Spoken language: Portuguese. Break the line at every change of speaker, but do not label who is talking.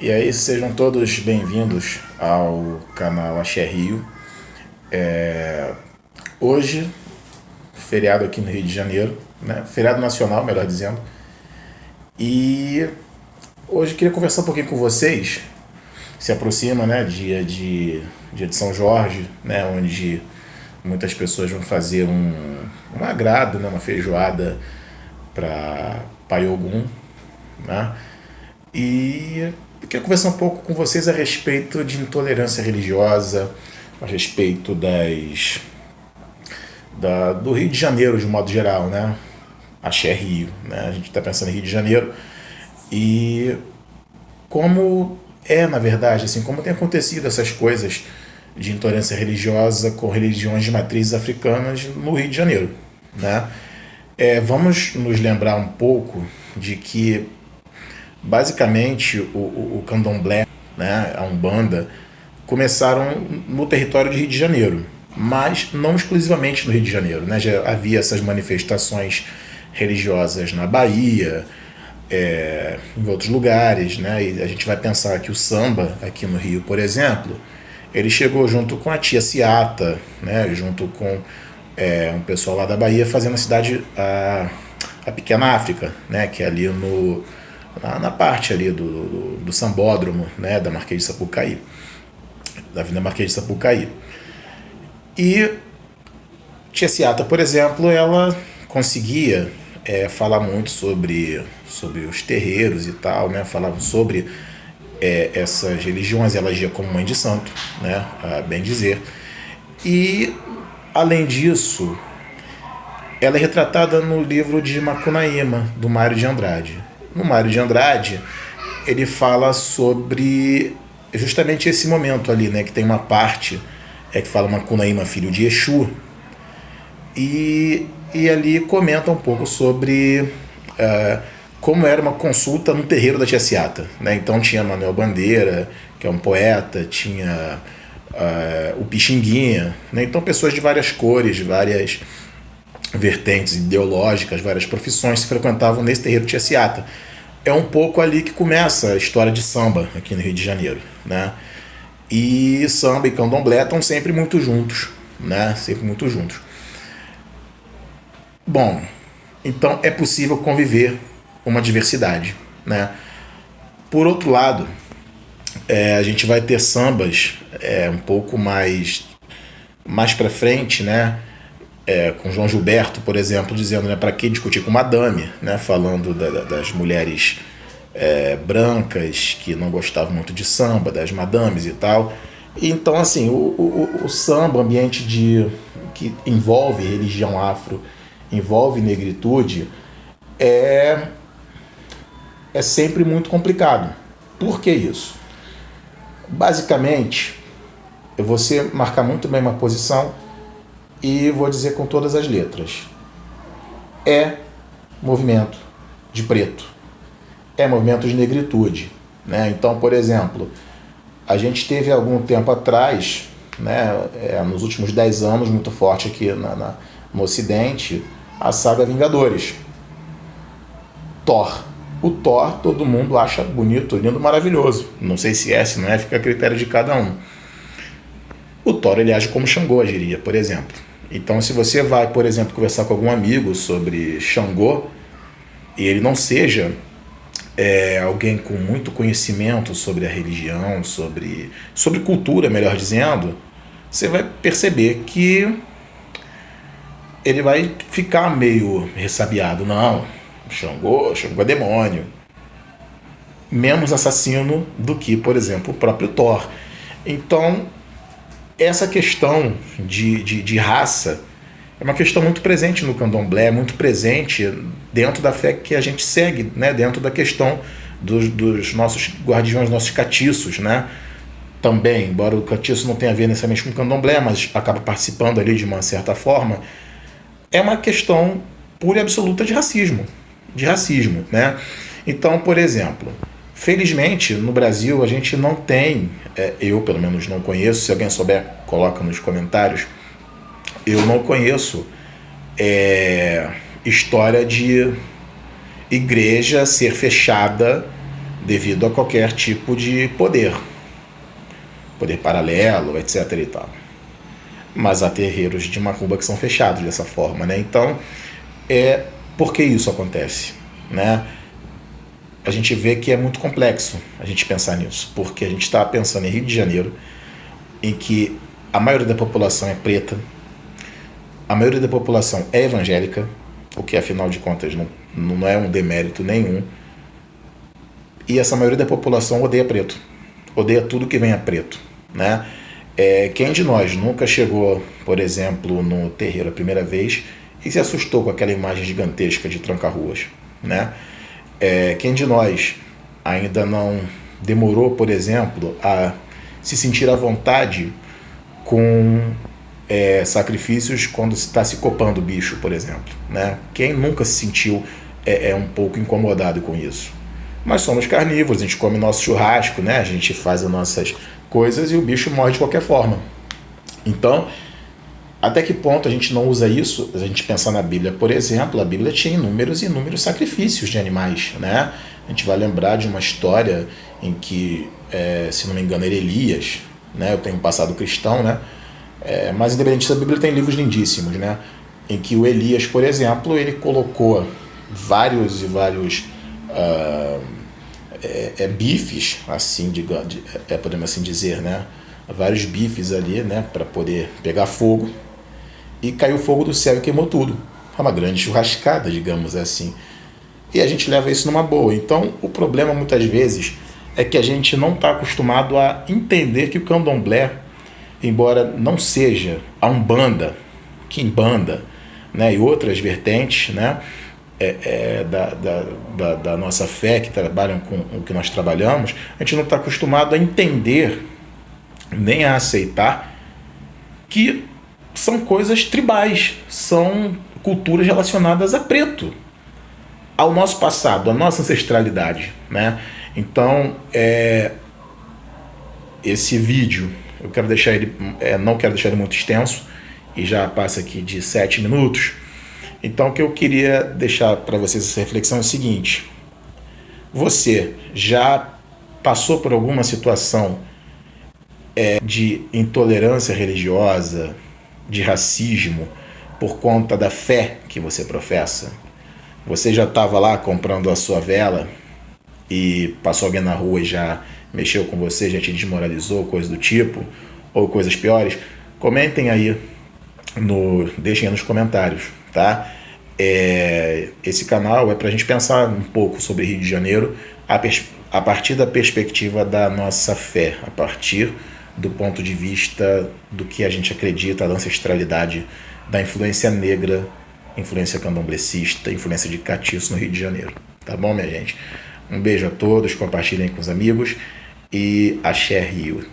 E aí, sejam todos bem-vindos ao canal Axé Rio. Hoje, feriado aqui no Rio de Janeiro, né? Feriado nacional, melhor dizendo. E hoje queria conversar um pouquinho com vocês. Se aproxima, né, dia de São Jorge, né, onde muitas pessoas vão fazer um agrado, né, uma feijoada para Pai Ogum, né? E eu queria conversar um pouco com vocês a respeito de intolerância religiosa, a respeito do Rio de Janeiro de um modo geral, né? Axé Rio, né? A gente está pensando em Rio de Janeiro e como na verdade, assim, como tem acontecido essas coisas de intolerância religiosa com religiões de matrizes africanas no Rio de Janeiro, né? Vamos nos lembrar um pouco de que basicamente o candomblé, né, a umbanda, começaram no território de Rio de Janeiro, mas não exclusivamente no Rio de Janeiro, né? Já havia essas manifestações religiosas na Bahia, em outros lugares, né? E a gente vai pensar que o samba aqui no Rio, por exemplo, ele chegou junto com a Tia Ciata, né? Junto com um pessoal lá da Bahia, fazendo a cidade a Pequena África, né? Que é ali na parte ali do Sambódromo, né? Da Marquês de Sapucaí, da Avenida Marquês de Sapucaí. E Tia Ciata, por exemplo, ela conseguia falar muito sobre os terreiros e tal, né? Falava sobre essas religiões, ela agia como mãe de santo, né? A bem dizer. E, além disso, ela é retratada no livro de Macunaíma, do Mário de Andrade. No Mário de Andrade, ele fala sobre justamente esse momento ali, né? Que tem uma parte que fala Macunaíma, filho de Exu, e ali comenta um pouco sobre como era uma consulta no terreiro da Tia Ciata, né? Então tinha Manuel Bandeira, que é um poeta, tinha o Pixinguinha, né? Então pessoas de várias cores, de várias vertentes ideológicas, várias profissões se frequentavam nesse terreiro de Tia Ciata. É um pouco ali que começa a história de samba aqui no Rio de Janeiro, né? E samba e candomblé estão sempre muito juntos, né? Sempre muito juntos. Bom, então é possível conviver uma diversidade, né? Por outro lado, a gente vai ter sambas um pouco mais para frente, né? Com João Gilberto, por exemplo, dizendo, né, para que discutir com Madame, né? Falando das mulheres brancas que não gostavam muito de samba, das madames e tal. E, então, assim, o samba, ambiente que envolve religião afro, envolve negritude, é sempre muito complicado. Por que isso? Basicamente, eu vou marcar muito bem uma posição e vou dizer com todas as letras. É movimento de preto. É movimento de negritude, né? Então, por exemplo, a gente teve algum tempo atrás, né, nos últimos 10 anos, muito forte aqui no Ocidente, a saga Vingadores. Thor. O Thor todo mundo acha bonito, lindo, maravilhoso. Não sei se não é, fica a critério de cada um. O Thor, ele age como Xangô agiria, por exemplo. Então, se você vai, por exemplo, conversar com algum amigo sobre Xangô, e ele não seja alguém com muito conhecimento sobre a religião, sobre cultura, melhor dizendo, você vai perceber que ele vai ficar meio ressabiado. Não, Xangô é demônio. Menos assassino do que, por exemplo, o próprio Thor. Então, essa questão de raça é uma questão muito presente no candomblé, muito presente dentro da fé que a gente segue, né? Dentro da questão dos nossos guardiões, nossos catiços, né? Também, embora o catiço não tenha a ver necessariamente com o candomblé, mas acaba participando ali de uma certa forma, é uma questão pura e absoluta de racismo, né? Então, por exemplo, felizmente no Brasil a gente não tem, eu pelo menos não conheço, se alguém souber coloca nos comentários, eu não conheço história de igreja ser fechada devido a qualquer tipo de poder paralelo, etc. e tal. Mas há terreiros de macumba que são fechados dessa forma, né? Então, por que isso acontece, né? A gente vê que é muito complexo a gente pensar nisso, porque a gente está pensando em Rio de Janeiro, em que a maioria da população é preta, a maioria da população é evangélica, o que afinal de contas não é um demérito nenhum, e essa maioria da população odeia preto, odeia tudo que vem a preto, né? Quem de nós nunca chegou, por exemplo, no terreiro a primeira vez e se assustou com aquela imagem gigantesca de tranca-ruas, né? Quem de nós ainda não demorou, por exemplo, a se sentir à vontade com sacrifícios quando está se copando o bicho, por exemplo, né? Quem nunca se sentiu um pouco incomodado com isso? Mas somos carnívoros, a gente come nosso churrasco, né? A gente faz as nossas coisas e o bicho morre de qualquer forma. Então, até que ponto a gente não usa isso? A gente pensa na Bíblia, por exemplo, a Bíblia tinha inúmeros e inúmeros sacrifícios de animais, né? A gente vai lembrar de uma história em que, se não me engano, era Elias, né? Eu tenho um passado cristão, né? Mas independente da Bíblia tem livros lindíssimos, né? Em que o Elias, por exemplo, ele colocou vários e vários bifes, assim, podemos assim dizer, né? Vários bifes ali, né? Para poder pegar fogo. E caiu fogo do céu e queimou tudo. É uma grande churrascada, digamos assim. E a gente leva isso numa boa. Então, o problema, muitas vezes, é que a gente não está acostumado a entender que o candomblé, embora não seja a Umbanda, Quimbanda, né, e outras vertentes, né, da nossa fé, que trabalham com o que nós trabalhamos, a gente não está acostumado a entender, nem a aceitar, que são coisas tribais, são culturas relacionadas a preto, ao nosso passado, à nossa ancestralidade, né? Então, esse vídeo, eu quero deixar ele, não quero deixar ele muito extenso, e já passa aqui de 7 minutos. Então, o que eu queria deixar para vocês essa reflexão é o seguinte: você já passou por alguma situação de intolerância religiosa, de racismo, por conta da fé que você professa? Você já estava lá comprando a sua vela e passou alguém na rua e já mexeu com você, já te desmoralizou, coisa do tipo, ou coisas piores? Comentem aí, deixem aí nos comentários, tá? Esse canal é para a gente pensar um pouco sobre Rio de Janeiro a partir da perspectiva da nossa fé, a partir do ponto de vista do que a gente acredita, da ancestralidade, da influência negra, influência candomblecista, influência de catiço no Rio de Janeiro. Tá bom, minha gente? Um beijo a todos, compartilhem com os amigos e axé Rio.